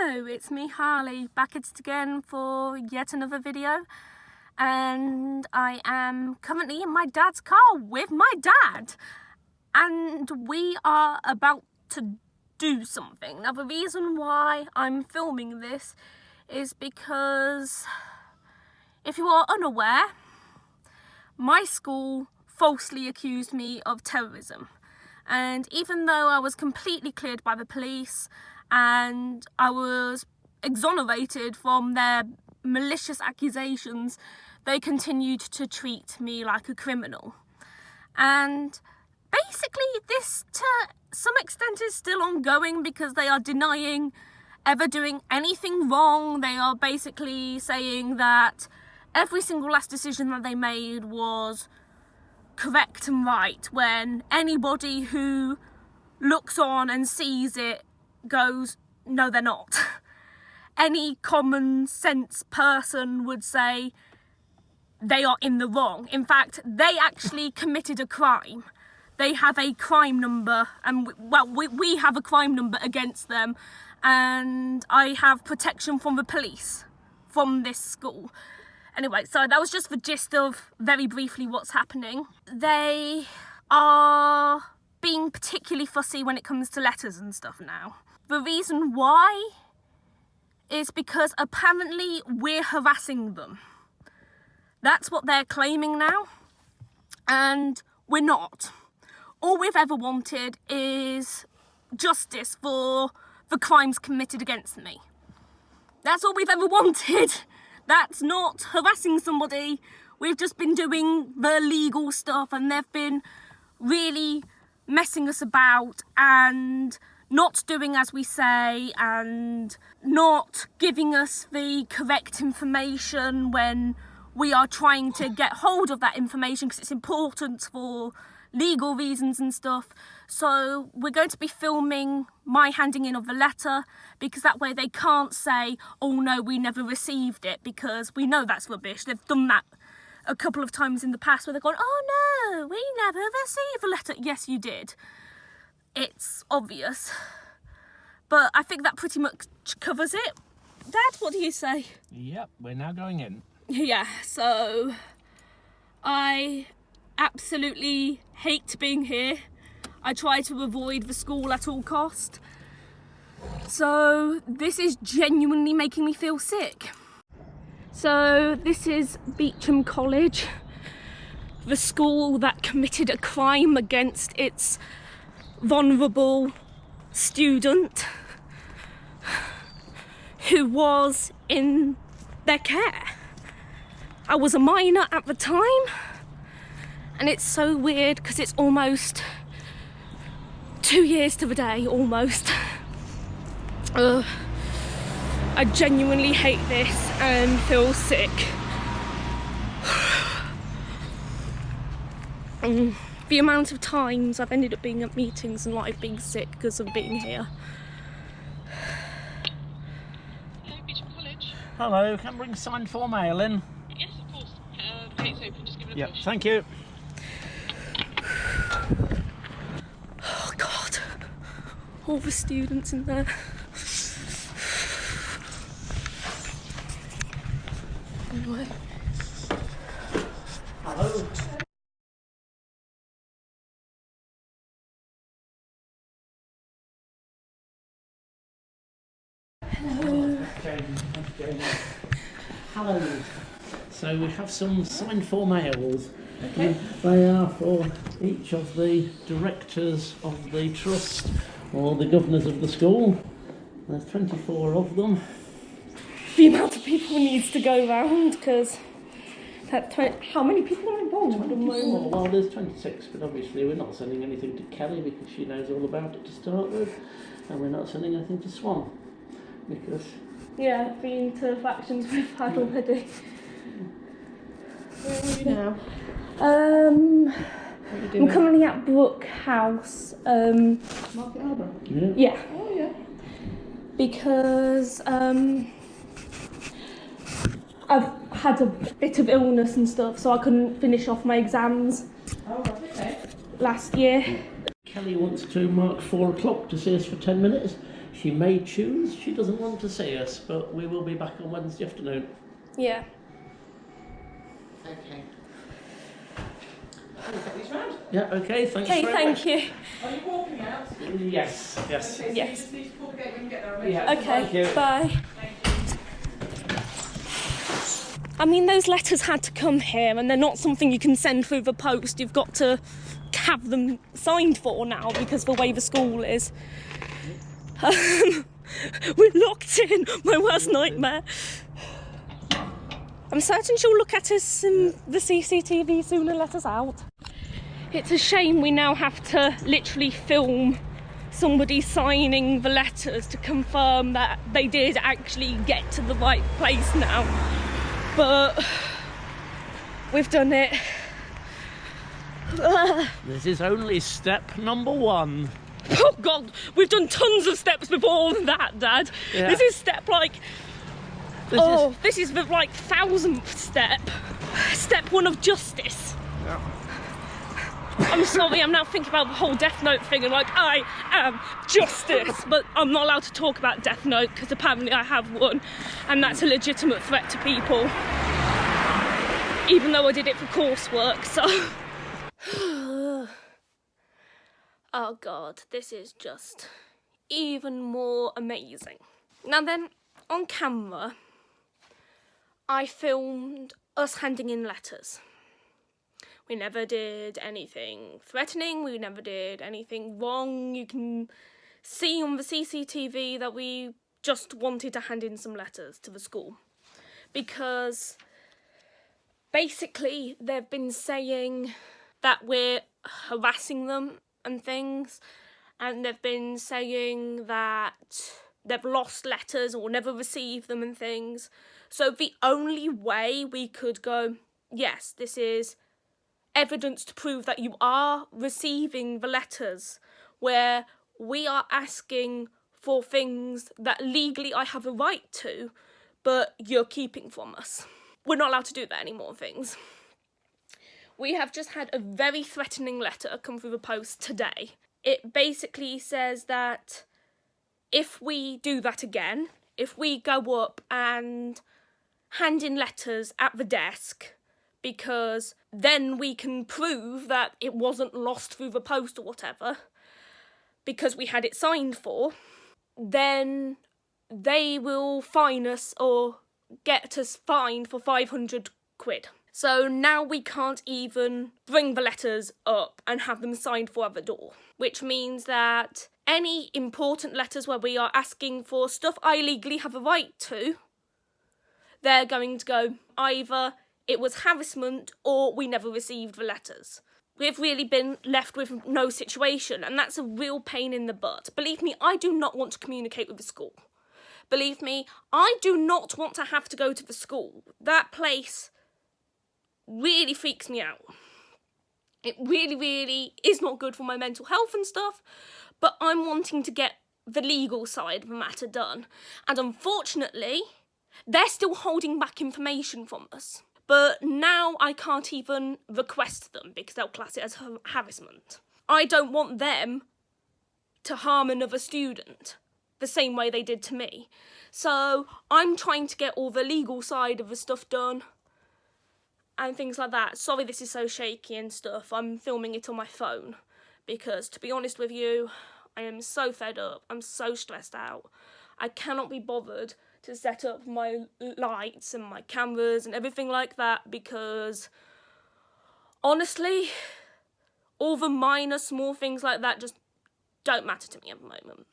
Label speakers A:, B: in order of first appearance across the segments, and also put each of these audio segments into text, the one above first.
A: Hello, it's me Harley, back at it again for yet another video, and I am currently in my dad's car with my dad, and we are about to do something. Now the reason why I'm filming this is because, if you are unaware, my school falsely accused me of terrorism, and even though I was completely cleared by the police and I was exonerated from their malicious accusations, they continued to treat me like a criminal. And basically this, to some extent, is still ongoing because they are denying ever doing anything wrong. They are basically saying that every single last decision that they made was correct and right, when anybody who looks on and sees it goes, no, they're not. Any common sense person would say they are in the wrong. In fact, they actually committed a crime. They have a crime number, and we have a crime number against them, and I have protection from the police from this school. Anyway, so that was just the gist of, very briefly, what's happening. They are being particularly fussy when it comes to letters and stuff now. The reason why is because apparently we're harassing them. That's what they're claiming now, and we're not. All we've ever wanted is justice for the crimes committed against me. That's all we've ever wanted. That's not harassing somebody. We've just been doing the legal stuff, and they've been really messing us about and not doing as we say and not giving us the correct information when we are trying to get hold of that information, because it's important for legal reasons and stuff. So we're going to be filming my handing in of the letter, because that way they can't say, oh no, we never received it, because we know that's rubbish. They've done that a couple of times in the past where they've gone, oh no, we never received a letter. Yes, you did. It's obvious. But I think that pretty much covers it. Dad, what do you say?
B: Yep, we're now going in.
A: Yeah, so I absolutely hate being here. I try to avoid the school at all cost. So this is genuinely making me feel sick. So this is Beauchamp College, the school that committed a crime against its vulnerable student who was in their care. I was a minor at the time, and it's so weird because it's almost 2 years to the day, almost. I genuinely hate this and feel sick. The amount of times I've ended up being at meetings and like being sick because of being here.
C: Hello, Beauchamp College.
B: Hello, can I bring signed for mail in?
C: Yes, of course. Gate's open, just give it a
B: Yep,
C: push.
B: thank you.
A: Oh God, all the students in there. Anyway.
B: Hello.
A: Hello.
B: Hello. So we have some signed for mails. Okay. They are for each of the directors of the trust or the governors of the school. There's 24 of them.
A: The amount of people needs to go round, because how many people are involved at the moment?
B: Well, there's 26, but obviously we're not sending anything to Kelly because she knows all about it to start with, and we're not sending anything to Swan because...
A: Yeah, the interactions we've had already.
C: Where are you now?
A: I'm currently at Brook House.
C: Market Harbour?
B: Yeah.
A: Yeah.
C: Oh, yeah.
A: Because I've had a bit of illness and stuff, so I couldn't finish off my exams
C: Oh, right, okay.
A: last year.
B: Kelly wants to mark 4 o'clock to see us for 10 minutes. she may choose she doesn't want to see us, but we will be back on Wednesday afternoon.
A: Yeah.
C: Okay. Can we take these round?
B: Yeah, okay, thanks
A: Okay,
B: very
A: thank
B: much.
A: you.
C: Are you walking out?
B: Yes.
C: Okay, so you
A: Yes.
C: just need to call the gate when you get there.
B: Yeah.
A: Okay,
B: Thank you.
A: bye.
C: Thank you.
A: I mean, those letters had to come here, and they're not something you can send through the post. You've got to have them signed for now because of the way the school is. We're locked in. My worst nightmare. I'm certain she'll look at us in the CCTV soon and let us out. It's a shame we now have to literally film somebody signing the letters to confirm that they did actually get to the right place now. But we've done it.
B: This is only step number 1.
A: Oh God, we've done tons of steps before that, Dad.
B: Yeah.
A: This is step like,
B: This
A: this is the like 1000th step. Step 1 of justice. I'm sorry, I'm now thinking about the whole Death Note thing and like, I am justice. But I'm not allowed to talk about Death Note because apparently I have one and that's a legitimate threat to people. Even though I did it for coursework, so... Oh God, this is just even more amazing. Now then, on camera, I filmed us handing in letters. We never did anything threatening, we never did anything wrong. You can see on the CCTV that we just wanted to hand in some letters to the school. Because basically they've been saying that we're harassing them and things, and they've been saying that they've lost letters or never received them and things. So the only way we could go, yes, this is evidence to prove that you are receiving the letters, where we are asking for things that legally I have a right to, but you're keeping from us. We're not allowed to do that anymore, things. We have just had a very threatening letter come through the post today. It basically says that if we do that again, if we go up and hand in letters at the desk, because then we can prove that it wasn't lost through the post or whatever, because we had it signed for, then they will fine us or get us fined for 500 quid. So now we can't even bring the letters up and have them signed for at the door, which means that any important letters where we are asking for stuff I legally have a right to, they're going to go either it was harassment or we never received the letters. We've really been left with no situation, and that's a real pain in the butt. Believe me, I do not want to communicate with the school. Believe me, I do not want to have to go to the school. That place really freaks me out. It really, really is not good for my mental health and stuff, but I'm wanting to get the legal side of the matter done. And unfortunately, they're still holding back information from us. But now I can't even request them because they'll class it as harassment. I don't want them to harm another student the same way they did to me. So I'm trying to get all the legal side of the stuff done and things like that. Sorry this is so shaky and stuff. I'm filming it on my phone because, to be honest with you, I am so fed up. I'm so stressed out. I cannot be bothered to set up my lights and my cameras and everything like that because, honestly, all the minor small things like that just don't matter to me at the moment.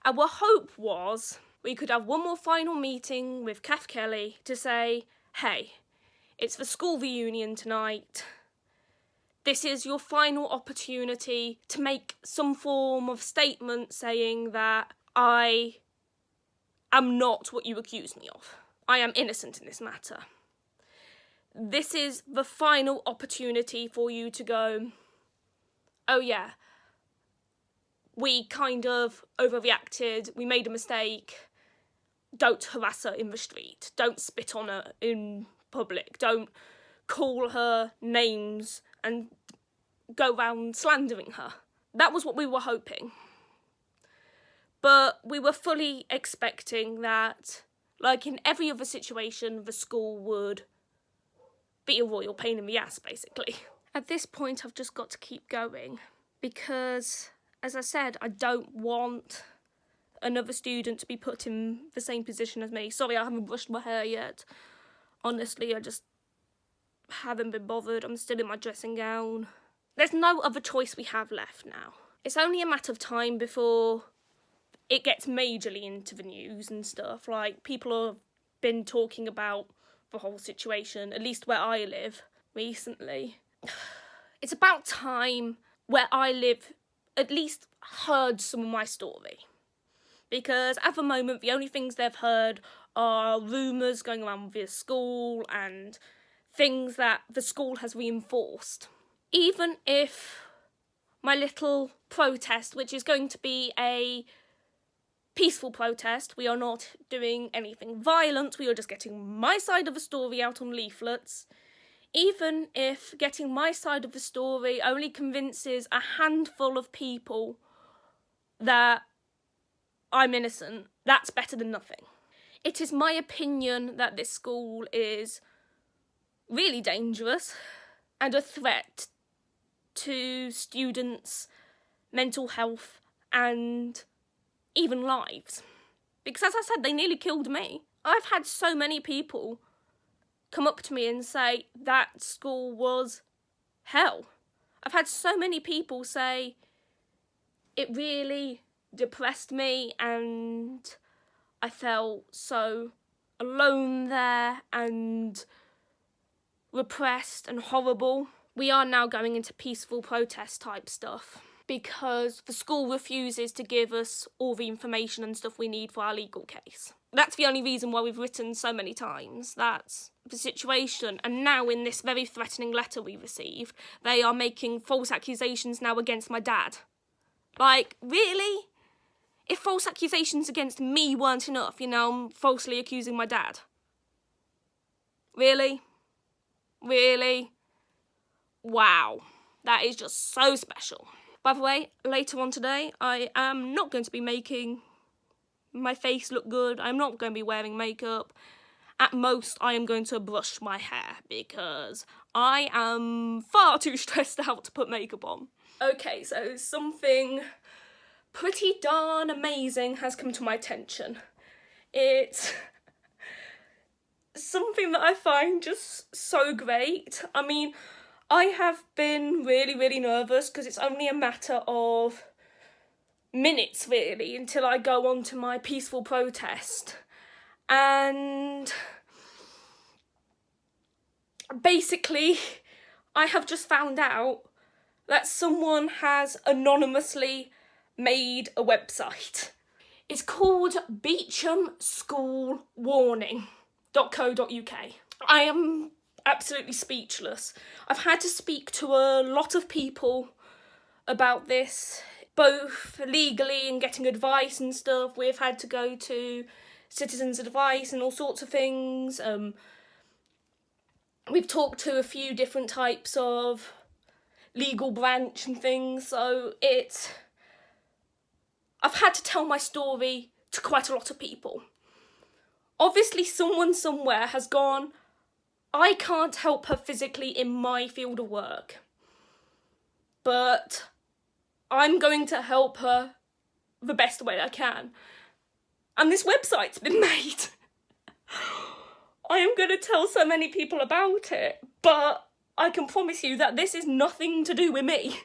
A: Our hope was we could have one more final meeting with Kath Kelly to say, hey, it's the school reunion tonight. This is your final opportunity to make some form of statement saying that I am not what you accuse me of. I am innocent in this matter. This is the final opportunity for you to go, oh yeah, we kind of overreacted, we made a mistake, don't harass her in the street, don't spit on her in public, don't call her names and go round slandering her. That was what we were hoping. But we were fully expecting that, like in every other situation, the school would be a royal pain in the ass, basically. At this point, I've just got to keep going because, as I said, I don't want another student to be put in the same position as me. Sorry, I haven't brushed my hair yet. Honestly, I just haven't been bothered. I'm still in my dressing gown. There's no other choice we have left now. It's only a matter of time before it gets majorly into the news and stuff. Like, people have been talking about the whole situation, at least where I live, recently. It's about time where I live at least heard some of my story. Because at the moment, the only things they've heard are rumours going around with the school and things that the school has reinforced. Even if my little protest, which is going to be a peaceful protest, we are not doing anything violent, we are just getting my side of the story out on leaflets. Even if getting my side of the story only convinces a handful of people that I'm innocent, that's better than nothing. It is my opinion that this school is really dangerous and a threat to students' mental health and even lives. Because as I said, they nearly killed me. I've had so many people come up to me and say that school was hell. I've had so many people say it really depressed me and I felt so alone there and repressed and horrible. We are now going into peaceful protest type stuff because the school refuses to give us all the information and stuff we need for our legal case. That's the only reason why we've written so many times. That's the situation. And now in this very threatening letter we received, they are making false accusations now against my dad. Like, really? If false accusations against me weren't enough, you're now falsely accusing my dad. Really? Really? Wow. That is just so special. By the way, later on today, I am not going to be making my face look good. I'm not going to be wearing makeup. At most, I am going to brush my hair because I am far too stressed out to put makeup on. Okay, so something pretty darn amazing has come to my attention. It's something that I find just so great. I mean, I have been really, really nervous because it's only a matter of minutes, really, until I go on to my peaceful protest. And basically, I have just found out that someone has anonymously made a website. It's called BeauchampSchoolWarning.co.uk. I am absolutely speechless. I've had to speak to a lot of people about this, both legally and getting advice and stuff. We've had to go to citizens' advice and all sorts of things. We've talked to a few different types of legal branch and things, so I've had to tell my story to quite a lot of people. Obviously, someone somewhere has gone, I can't help her physically in my field of work, but I'm going to help her the best way I can. And this website's been made. I am going to tell so many people about it, but I can promise you that this is nothing to do with me.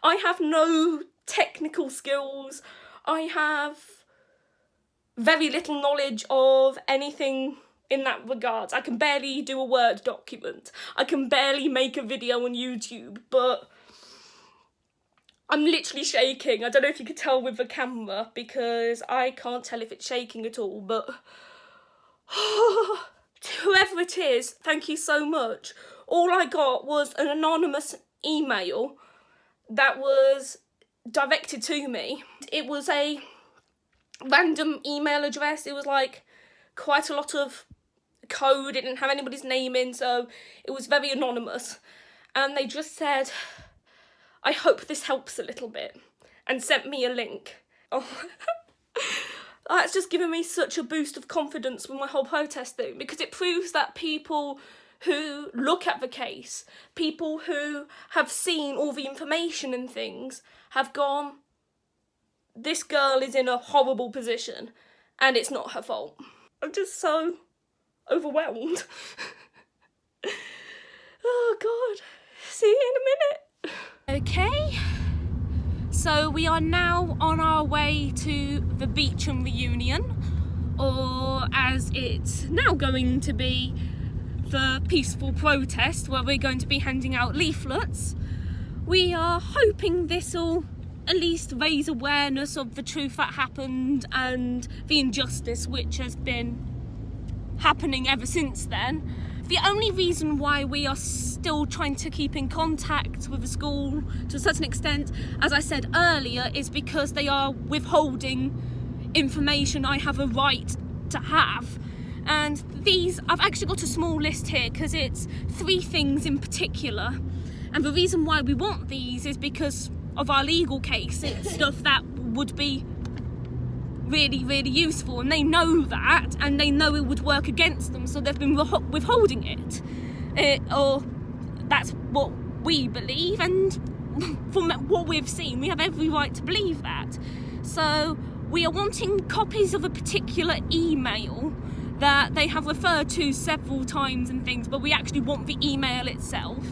A: I have no technical skills. I have very little knowledge of anything in that regards. I can barely do a Word document. I can barely make a video on YouTube, but I'm literally shaking. I don't know if you could tell with the camera because I can't tell if it's shaking at all, but whoever it is, thank you so much. All I got was an anonymous email that was directed to me. It was a random email address. It was like quite a lot of code. It didn't have anybody's name in, so it was very anonymous. And they just said, I hope this helps a little bit, and sent me a link. Oh. That's just given me such a boost of confidence with my whole protest thing, because it proves that people who look at the case, people who have seen all the information and things, have gone, this girl is in a horrible position and it's not her fault. I'm just so overwhelmed. Oh God, see you in a minute. Okay, so we are now on our way to the Beauchamp reunion, or as it's now going to be, the peaceful protest, where we're going to be handing out leaflets. We are hoping this will at least raise awareness of the truth that happened and the injustice which has been happening ever since then. The only reason why we are still trying to keep in contact with the school to a certain extent, as I said earlier, is because they are withholding information I have a right to have. And these, I've actually got a small list here because it's 3 things in particular. And the reason why we want these is because of our legal case. It's stuff that would be really, really useful, and they know that, and they know it would work against them, so they've been withholding it. Or that's what we believe, and from what we've seen, we have every right to believe that. So we are wanting copies of a particular email that they have referred to several times and things, but we actually want the email itself.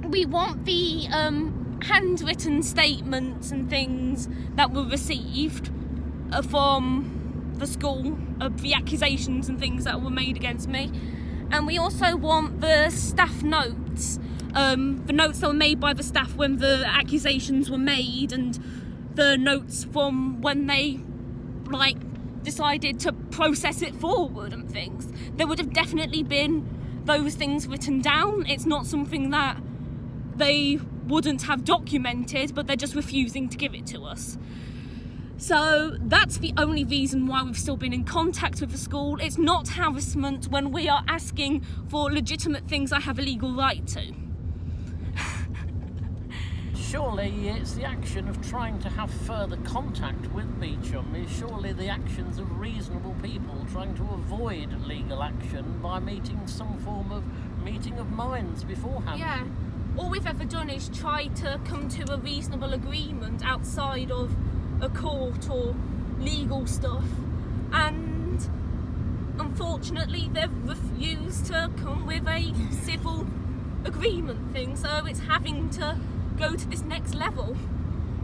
A: We want the handwritten statements and things that were received from the school of the accusations and things that were made against me. And we also want the staff notes, the notes that were made by the staff when the accusations were made, and the notes from when they decided to process it forward and things. There would have definitely been those things written down. It's not something that they wouldn't have documented, but they're just refusing to give it to us. So that's the only reason why we've still been in contact with the school. It's not harassment when we are asking for legitimate things I have a legal right to.
B: Surely it's the action of trying to have further contact with Beauchamp is surely the actions of reasonable people trying to avoid legal action by meeting some form of meeting of minds beforehand.
A: Yeah. All we've ever done is try to come to a reasonable agreement outside of a court or legal stuff, and unfortunately they've refused to come with a civil agreement thing, so it's having to go to this next level.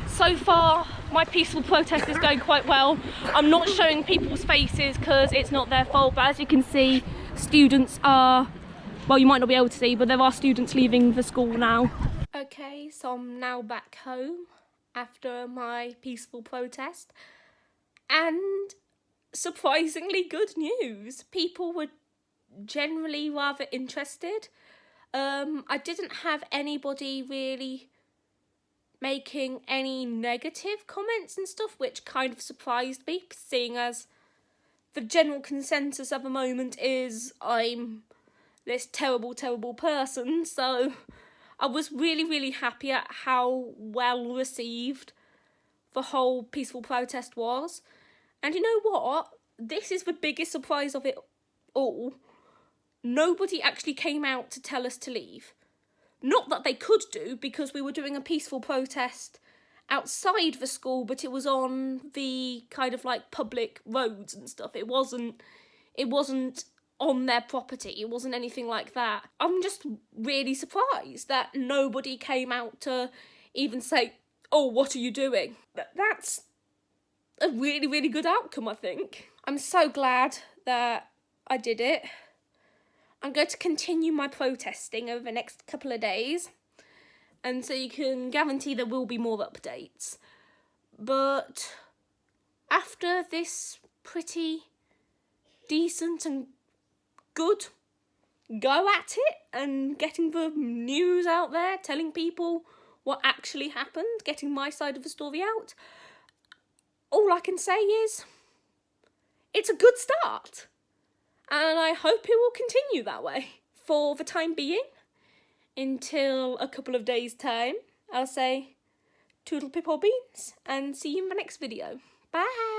A: So far my peaceful protest is going quite well. I'm not showing people's faces because it's not their fault, but as you can see, students are, well, you might not be able to see, but there are students leaving the school now. Okay, so I'm now back home after my peaceful protest, and surprisingly good news. People were generally rather interested. I didn't have anybody really making any negative comments and stuff, which kind of surprised me, seeing as the general consensus at the moment is I'm this terrible, terrible person. So I was really, really happy at how well received the whole peaceful protest was. And you know what? This is the biggest surprise of it all. Nobody actually came out to tell us to leave. Not that they could do, because we were doing a peaceful protest outside the school, but it was on the kind of public roads and stuff. It wasn't on their property. It wasn't anything like that. I'm just really surprised that nobody came out to even say, oh, what are you doing? That's a really, really good outcome, I think. I'm so glad that I did it. I'm going to continue my protesting over the next couple of days, and so you can guarantee there will be more updates. But after this pretty decent and good go at it and getting the news out there, telling people what actually happened, getting my side of the story out, all I can say is it's a good start. And I hope it will continue that way for the time being, until a couple of days' time. I'll say toodle pip or beans, and see you in my next video. Bye!